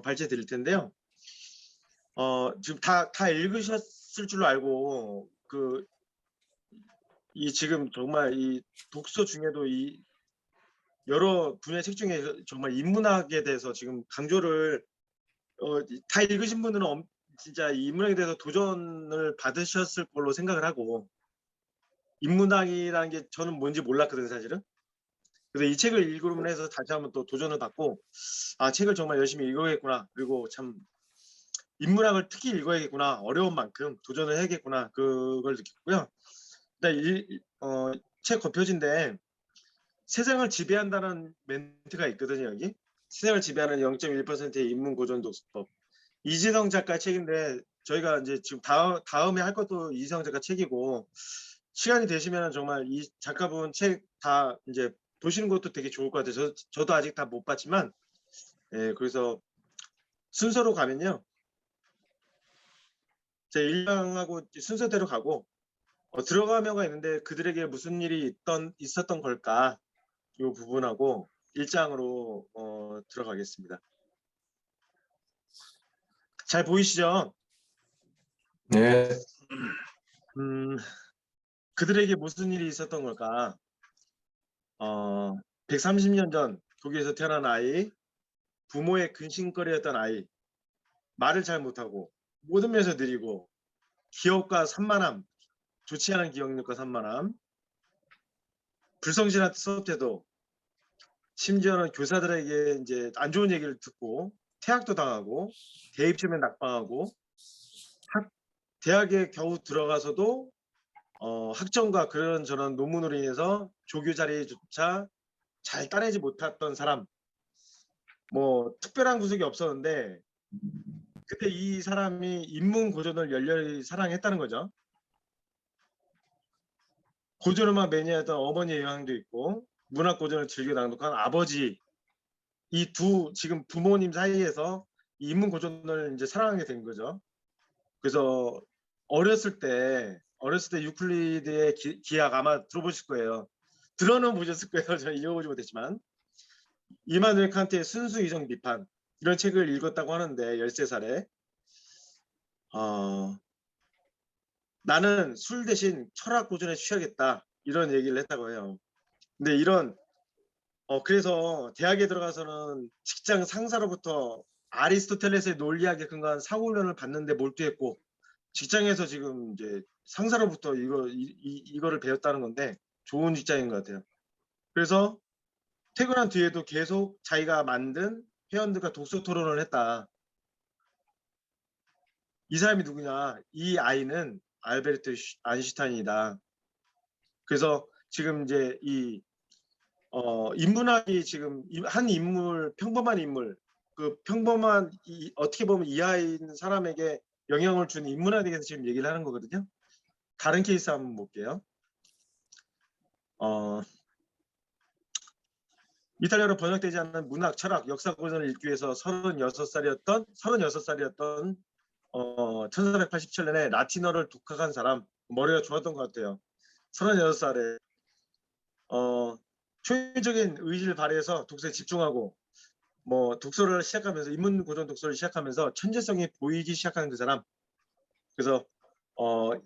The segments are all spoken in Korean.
발제 드릴 텐데요. 지금 다 읽으셨을 줄로 알고 이 지금 정말 이 독서 중에도 이 여러 분야의 책 중에 정말 인문학에 대해서 지금 강조를 다 읽으신 분들은 진짜 이 인문학에 대해서 도전을 받으셨을 걸로 생각을 하고, 인문학이라는 게 저는 뭔지 몰랐거든요, 사실은. 그래서 이 책을 읽으면 해서 다시 한번 또 도전을 받고, 아, 책을 정말 열심히 읽어야겠구나. 그리고 참 인문학을 특히 읽어야겠구나. 어려운 만큼 도전을 해야겠구나. 그걸 느꼈고요. 책 겉표지인데 세상을 지배한다는 멘트가 있거든요, 여기. 세상을 지배하는 0.1%의 인문고전 독서법. 이지성 작가 책인데 저희가 이제 지금 다음에 할 것도 이지성 작가 책이고, 시간이 되시면 정말 이 작가분 책 다 이제 보시는 것도 되게 좋을 것 같아요. 저도 아직 다 못 봤지만, 그래서 순서로 가면요, 제 1장하고 순서대로 가고, 들어가며가 있는데 그들에게 무슨 일이 있었던 걸까, 이 부분하고 1장으로 들어가겠습니다. 잘 보이시죠? 네. 그들에게 무슨 일이 있었던 걸까? 130년 전 독일에서 태어난 아이, 부모의 근심거리였던 아이, 말을 잘 못하고 모든 면에서 느리고 기억과 산만함, 좋지 않은 기억력과 산만함, 불성실한 수업 태도, 심지어는 교사들에게 이제 안 좋은 얘기를 듣고 퇴학도 당하고 대입시험에 낙방하고 대학에 겨우 들어가서도 학점과 그런 저런 논문으로 인해서 조교 자리조차 잘 따내지 못했던 사람, 뭐 특별한 구석이 없었는데 그때 이 사람이 인문 고전을 열렬히 사랑했다는 거죠. 고전음악 매니아였던 어머니의 영향도 있고 문학 고전을 즐겨 낭독한 아버지, 이 지금 부모님 사이에서 인문 고전을 이제 사랑하게 된 거죠. 그래서 어렸을 때 유클리드의 기약 아마 들어보실 거예요. 들어는 보셨을 거예요. 저는 읽어보지 못했지만. 이마누엘 칸트의 순수 이성 비판, 이런 책을 읽었다고 하는데 13살에 나는 술 대신 철학 고전에 취하겠다, 이런 얘기를 했다고 해요. 근데 그래서 대학에 들어가서는 직장 상사로부터 아리스토텔레스의 논리학에 근거한 사고훈련을 받는데 몰두했고, 직장에서 지금 이제 상사로부터 이거를 배웠다는 건데 좋은 직장인 것 같아요. 그래서 퇴근한 뒤에도 계속 자기가 만든 회원들과 독서 토론을 했다. 이 사람이 누구냐? 이 아이는 알베르트 아인슈타인이다. 그래서 지금 이제 인문학이 지금 한 인물, 평범한 인물, 어떻게 보면 이하인 사람에게 영향을 준 인문학에 대해서 지금 얘기를 하는 거거든요. 다른 케이스 한번 볼게요. 이탈리아로 번역되지 않는 문학, 철학, 역사 고전을 읽기 위해서 36살이었던 1487년에 라틴어를 독학한 사람, 머리가 좋았던 것 같아요. 36살에 초인적인 의지를 발휘해서 독서에 집중하고 독서를 시작하면서 인문 고전 독서를 시작하면서 천재성이 보이기 시작하는 그 사람. 그래서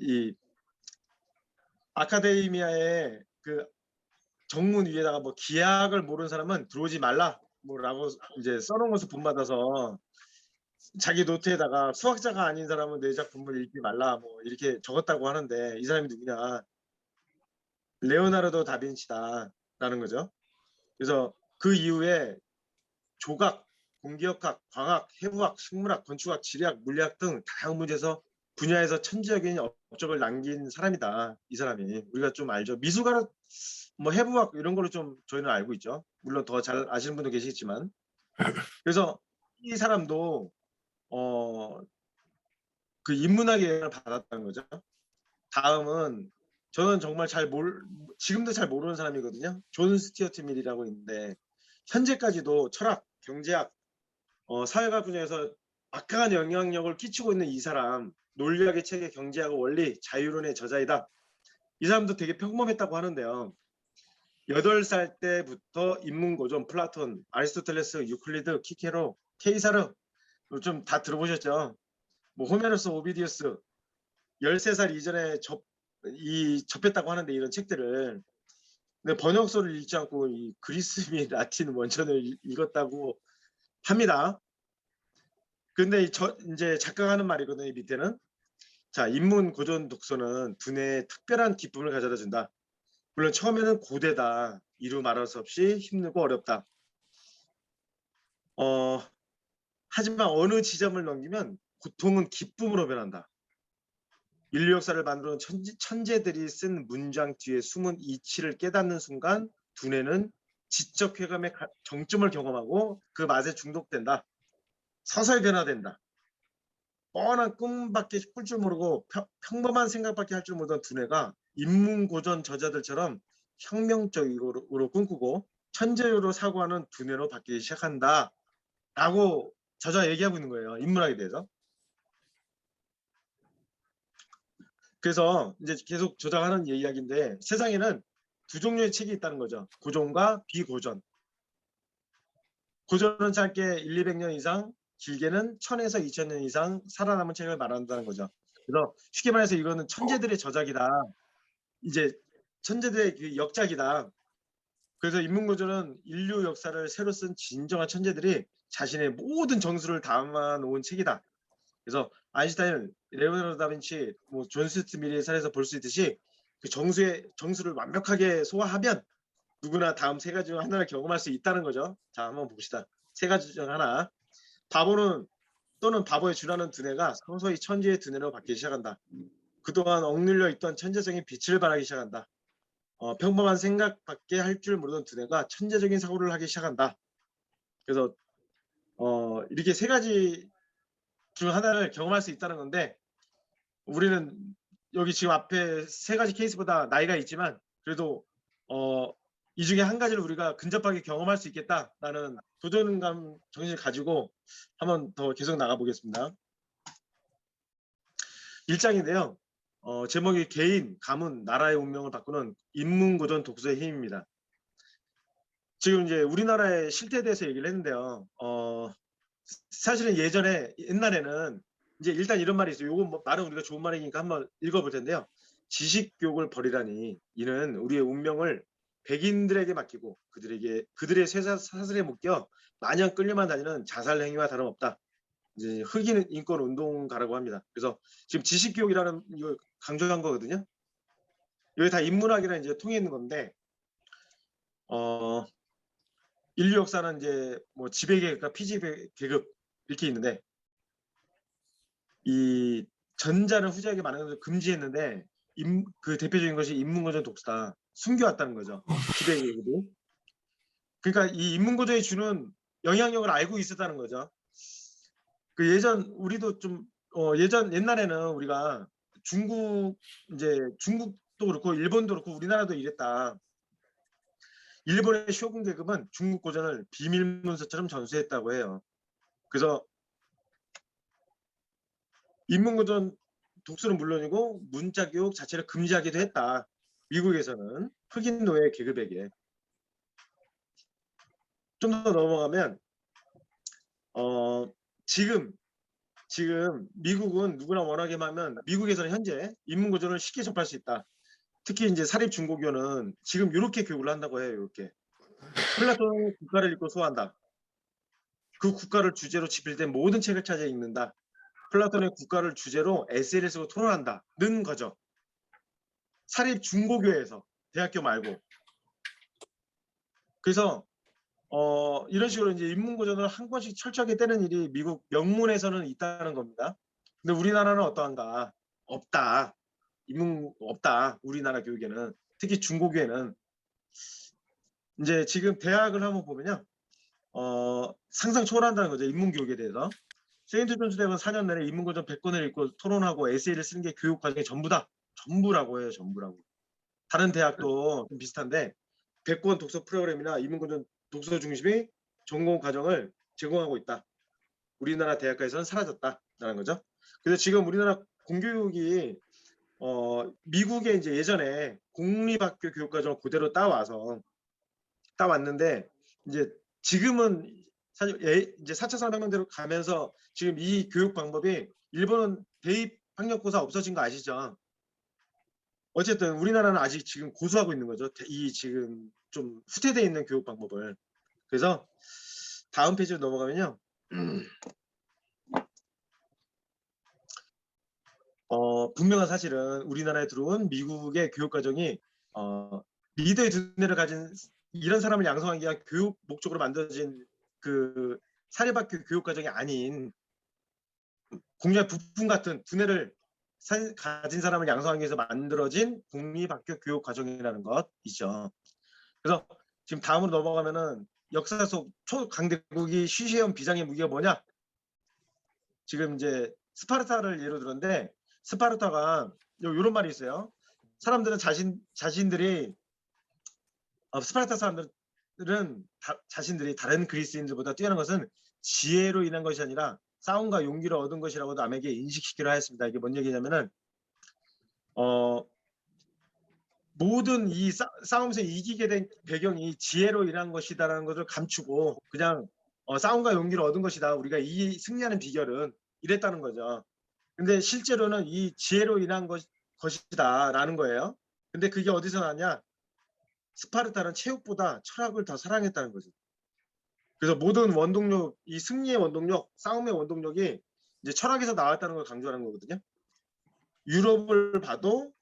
이 아카데미아의 그 정문 위에다가 기약을 모르는 사람은 들어오지 말라 라고 이제 써놓은 것을 본받아서 자기 노트에다가 수학자가 아닌 사람은 내 작품을 읽지 말라 이렇게 적었다고 하는데, 이 사람이 누구냐? 레오나르도 다빈치다라는 거죠. 그래서 그 이후에 조각, 공기역학, 광학, 해부학, 식물학, 건축학, 지리학, 물리학 등 다양한 분야에서 천재적인 업적을 남긴 사람이다. 이 사람이 우리가 좀 알죠. 미술가는 해부학 이런 걸로 좀 저희는 알고 있죠. 물론 더 잘 아시는 분도 계시겠지만. 그래서 이 사람도 그 인문학의 영향을 받았다는 거죠. 다음은 저는 정말 지금도 잘 모르는 사람이거든요. 존 스튜어트 밀이라고 있는데 현재까지도 철학, 경제학, 사회학 분야에서 막강한 영향력을 끼치고 있는 이 사람, 논리학의 체계, 경제학 원리, 자유론의 저자이다. 이 사람도 되게 평범했다고 하는데요. 8살 때부터 인문고전, 플라톤, 아리스토텔레스, 유클리드, 키케로, 케이사르, 좀 다 들어보셨죠? 뭐 호메로스 오비디우스 13살 이전에 접했다고 하는데 이런 책들을 근데 번역서를 읽지 않고 이 그리스 및 라틴 원전을 읽었다고 합니다. 근데 이제 작가가 하는 말이거든요. 이 밑에는 자 인문 고전 독서는 두뇌에 특별한 기쁨을 가져다 준다. 물론 처음에는 고되다. 이루 말할 수 없이 힘들고 어렵다. 하지만 어느 지점을 넘기면 고통은 기쁨으로 변한다. 인류 역사를 만들어 천재들이 쓴 문장 뒤에 숨은 이치를 깨닫는 순간 두뇌는 지적 쾌감의 정점을 경험하고 그 맛에 중독된다. 서서히 변화된다. 뻔한 꿈밖에 꿀 줄 모르고 평범한 생각밖에 할 줄 모르던 두뇌가 인문고전 저자들처럼 혁명적으로 꿈꾸고 천재로 사고하는 두뇌로 바뀌기 시작한다. 라고 저자가 얘기하고 있는 거예요. 인문학에 대해서. 그래서 이제 계속 저자가 하는 이야기인데 세상에는 두 종류의 책이 있다는 거죠. 고전과 비고전. 고전은 짧게 1, 200년 이상, 길게는 1000에서 2000년 이상 살아남은 책을 말한다는 거죠. 그래서 쉽게 말해서 이거는 천재들의 저작이다. 이제 천재들의 그 역작이다. 그래서 인문고전은 인류 역사를 새로 쓴 진정한 천재들이 자신의 모든 정수를 담아놓은 책이다. 그래서 아인슈타인, 레오나르도 다빈치, 존 스튜어트 밀의 사례에서 볼 수 있듯이 그 정수를 완벽하게 소화하면 누구나 다음 세 가지 중 하나를 경험할 수 있다는 거죠. 자, 한번 봅시다. 세 가지 중 하나. 바보는 또는 바보에 준하는 두뇌가 서서히 천재의 두뇌로 바뀌기 시작한다. 그동안 억눌려 있던 천재적인 빛을 발하기 시작한다. 평범한 생각밖에 할 줄 모르던 두뇌가 천재적인 사고를 하기 시작한다. 그래서 이렇게 세 가지 중 하나를 경험할 수 있다는 건데 우리는 여기 지금 앞에 세 가지 케이스보다 나이가 있지만 그래도 이 중에 한 가지를 우리가 근접하게 경험할 수 있겠다라는 도전감 정신을 가지고 한번 더 계속 나가보겠습니다. 1장인데요. 제목이 개인, 가문, 나라의 운명을 바꾸는 인문고전 독서의 힘입니다. 지금 이제 우리나라의 실태에 대해서 얘기를 했는데요. 사실은 옛날에는 이제 일단 이런 말이 있어요. 요건 뭐 말은 우리가 좋은 말이니까 한번 읽어볼 텐데요. 지식교육을 버리라니 이는 우리의 운명을 백인들에게 맡기고 그들의 사슬에 묶여 마냥 끌려만 다니는 자살 행위와 다름없다. 이제 흑인 인권 운동가라고 합니다. 그래서 지금 지식교육이라는 이걸 강조한 거거든요. 여기 다 인문학이랑 이제 통해 있는 건데 인류 역사는 이제 뭐 지배계급과 피지배계급 이렇게 있는데 이 전자는 후자에게 많은 것을 금지했는데 그 대표적인 것이 인문고전 독서다. 숨겨왔다는 거죠. 지배계급이. 그러니까 이 인문고전이 주는 영향력을 알고 있었다는 거죠. 그 우리도 좀 옛날에는 우리가 중국도 그렇고 일본도 그렇고 우리나라도 이랬다. 일본의 쇼군 계급은 중국 고전을 비밀 문서처럼 전수했다고 해요. 그래서 인문고전 독서는 물론이고 문자 교육 자체를 금지하기도 했다. 미국에서는 흑인 노예 계급에게. 좀 더 넘어가면 지금 미국은 누구나 원하게 하면 미국에서는 현재 인문고전을 쉽게 접할 수 있다. 특히 이제 사립 중고교는 지금 이렇게 교육을 한다고 해요. 이렇게 플라톤의 국가를 읽고 소화한다. 그 국가를 주제로 집필된 모든 책을 찾아 읽는다. 플라톤의 국가를 주제로 에세이를 쓰고 토론한다는 거죠. 사립 중고교에서 대학교 말고. 그래서 이런 식으로 이제 인문고전을 한 권씩 철저하게 떼는 일이 미국 명문에서는 있다는 겁니다. 근데 우리나라는 어떠한가? 없다. 없다. 우리나라 교육에는 특히 중고교에는 이제 지금 대학을 한번 보면요. 상상 초월한다는 거죠. 인문교육에 대해서. 세인트 존스 대학은 4년 내내 인문고전 100권을 읽고 토론하고 에세이를 쓰는 게 교육 과정의 전부다. 전부라고 해요. 전부라고. 다른 대학도 좀 비슷한데 100권 독서 프로그램이나 인문고전 독서 중심의 전공 과정을 제공하고 있다. 우리나라 대학가에서는 사라졌다라는 거죠. 그래서 지금 우리나라 공교육이 미국에 이제 예전에 공립학교 교육과정을 그대로 따왔는데 이제 지금은 사실 이제 4차 산업혁명대로 가면서 지금 이 교육 방법이 일본은 대입 학력고사 없어진 거 아시죠? 어쨌든 우리나라는 아직 지금 고수하고 있는 거죠. 이 지금 좀 후퇴돼 있는 교육 방법을. 그래서 다음 페이지로 넘어가면요. 분명한 사실은 우리나라에 들어온 미국의 교육 과정이 리더의 두뇌를 가진 이런 사람을 양성하기 위한 교육 목적으로 만들어진 그 사립학교 교육 과정이 아닌 공룡 부품 같은 두뇌를 가진 사람을 양성하기 위해서 만들어진 공립학교 교육 과정이라는 것이죠. 그래서 지금 다음으로 넘어가면은 역사 속 초강대국이 쉬쉬해온 비장의 무기가 뭐냐? 지금 이제 스파르타를 예로 들었는데 스파르타가 요런 말이 있어요. 사람들은 자신들이 스파르타 사람들은 자신들이 다른 그리스인들보다 뛰어난 것은 지혜로 인한 것이 아니라 싸움과 용기를 얻은 것이라고 남에게 인식시키려 하였습니다. 이게 뭔 얘기냐면은 모든 이 싸움에서 이기게 된 배경이 지혜로 인한 것이다라는 것을 감추고 그냥 싸움과 용기를 얻은 것이다. 우리가 이 승리하는 비결은 이랬다는 거죠. 근데 실제로는 이 지혜로 인한 것이다라는 거예요. 근데 그게 어디서 나냐? 스파르타는 체육보다 철학을 더 사랑했다는 거죠. 그래서 모든 원동력, 이 승리의 원동력, 싸움의 원동력이 이제 철학에서 나왔다는 걸 강조하는 거거든요. 유럽을 봐도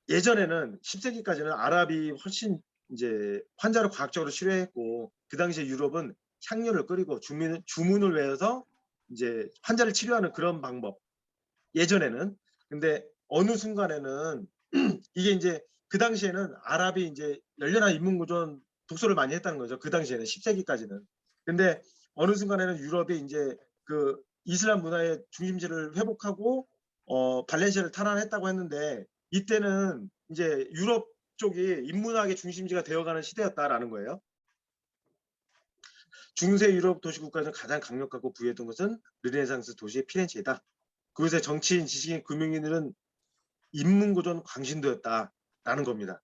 예전에는 10세기까지는 아랍이 훨씬 이제 환자를 과학적으로 치료했고 그 당시에 유럽은 향료를 끓이고 주문을 외워서 이제 환자를 치료하는 그런 방법. 예전에는. 근데 어느 순간에는 이게 이제 그 당시에는 아랍이 이제 열렬한 인문구전 독서를 많이 했다는 거죠. 그 당시에는 10세기까지는. 근데 어느 순간에는 유럽이 이제 그 이슬람 문화의 중심지를 회복하고 발렌시아를 탈환했다고 했는데 이때는 이제 유럽 쪽이 인문학의 중심지가 되어가는 시대였다라는 거예요. 중세 유럽 도시 국가에서 가장 강력하고 부유했던 것은 르네상스 도시의 피렌체이다. 그곳의 정치인, 지식인, 금융인들은 인문고전 광신도였다라는 겁니다.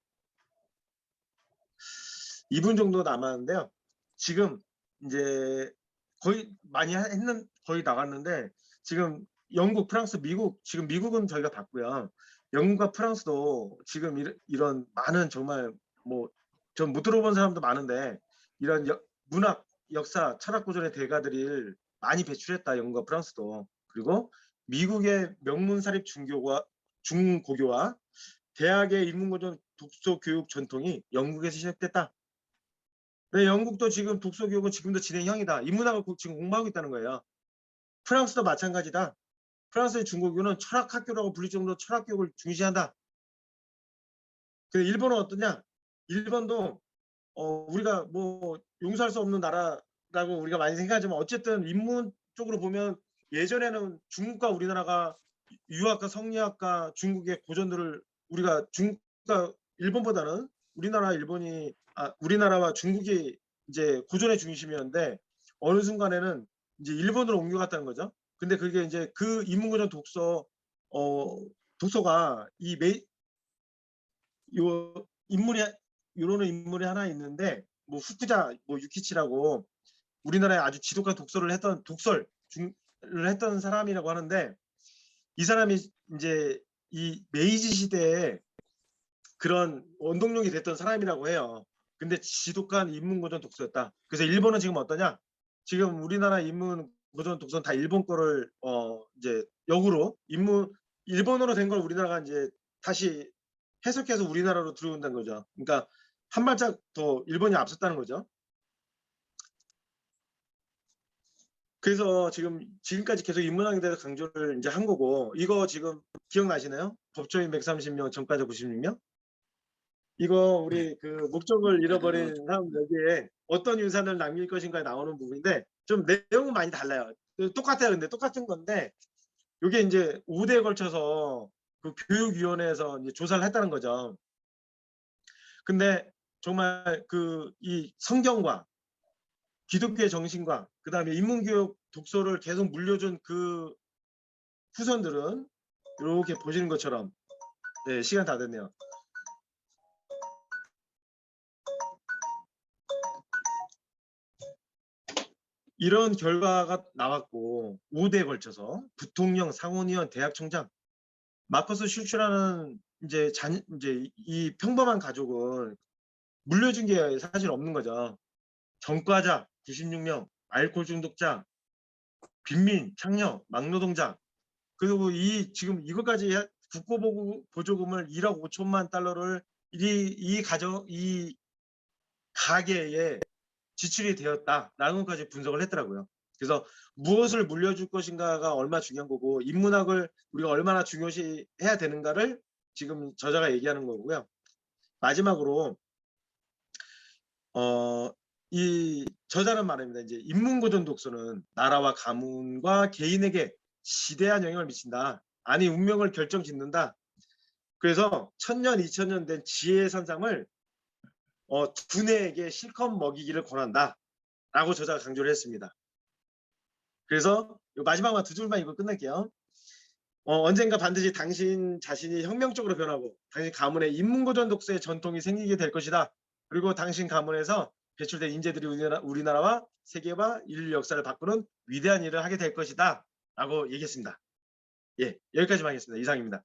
2분 정도 남았는데요. 지금 이제 거의 많이 거의 나갔는데 지금 영국, 프랑스, 미국 지금 미국은 저희가 봤고요. 영국과 프랑스도 지금 이런 많은 정말 뭐 전 못 들어본 사람도 많은데 이런 문학, 역사, 철학 고전의 대가들을 많이 배출했다. 영국과 프랑스도. 그리고 미국의 명문 사립 중고교와 대학의 인문고전 독서 교육 전통이 영국에서 시작됐다. 네, 영국도 지금 독서 교육은 지금도 진행형이다. 인문학을 지금 공부하고 있다는 거예요. 프랑스도 마찬가지다. 프랑스의 중고교는 철학학교라고 불릴 정도로 철학교육을 중시한다. 근데 일본은 어떠냐? 일본도 우리가 뭐 용서할 수 없는 나라라고 우리가 많이 생각하지만 어쨌든 인문 쪽으로 보면 예전에는 중국과 우리나라가 유학과 성리학과 중국의 고전들을 우리가 일본보다는 우리나라와 중국이 이제 고전의 중심이었는데 어느 순간에는 이제 일본으로 옮겨갔다는 거죠. 근데 그게 이제 그 인문고전 독서가 요 인물이 요런 인물이 하나 있는데 뭐 후쿠자 뭐 유키치라고 우리나라에 아주 지독한 독서를 했던 독설을 했던 사람이라고 하는데 이 사람이 이제 이 메이지 시대에 그런 원동력이 됐던 사람이라고 해요. 근데 지독한 인문고전 독서였다. 그래서 일본은 지금 어떠냐? 지금 우리나라 인문고전 독서는 다 일본 거를 이제 역으로 일본어로 된 걸 우리나라가 이제 다시 해석해서 우리나라로 들어온다는 거죠. 그러니까 한 발짝 더 일본이 앞섰다는 거죠. 그래서 지금까지 계속 인문학에 대해서 강조를 이제 한 거고 이거 지금 기억나시나요? 법조인 130명, 전과자 96명? 이거 우리 그 목적을 잃어버린 사람 여기에 어떤 유산을 남길 것인가에 나오는 부분인데 좀 내용은 많이 달라요. 똑같아요. 근데 똑같은 건데 이게 이제 5대에 걸쳐서 그 교육위원회에서 이제 조사를 했다는 거죠. 근데 정말 이 성경과 기독교의 정신과 그다음에 인문교육 독서를 계속 물려준 그 후손들은 이렇게 보시는 것처럼 네, 시간 다 됐네요. 이런 결과가 나왔고 5대에 걸쳐서 부통령, 상원의원, 대학총장 마커스 슐츠라는 이제 이 평범한 가족은 물려준 게 사실 없는 거죠. 전과자 96명, 알코올 중독자, 빈민, 창녀, 막노동자, 그리고 지금 이것까지 국고보조금을 1억 5천만 달러를 이 가게에 지출이 되었다라는 것까지 분석을 했더라고요. 그래서 무엇을 물려줄 것인가가 얼마나 중요한 거고 인문학을 우리가 얼마나 중요시 해야 되는가를 지금 저자가 얘기하는 거고요. 마지막으로 이 저자는 말입니다. 이제 인문고전 독서는 나라와 가문과 개인에게 지대한 영향을 미친다. 아니 운명을 결정짓는다. 그래서 1000년, 2000년 된 지혜의 산상을 두뇌에게 실컷 먹이기를 권한다. 라고 저자가 강조를 했습니다. 그래서 마지막만 두 줄만 읽고 끝낼게요. 언젠가 반드시 당신 자신이 혁명적으로 변하고 당신 가문에 인문고전 독서의 전통이 생기게 될 것이다. 그리고 당신 가문에서 배출된 인재들이 우리나라와 세계와 인류 역사를 바꾸는 위대한 일을 하게 될 것이다. 라고 얘기했습니다. 예, 여기까지만 하겠습니다. 이상입니다.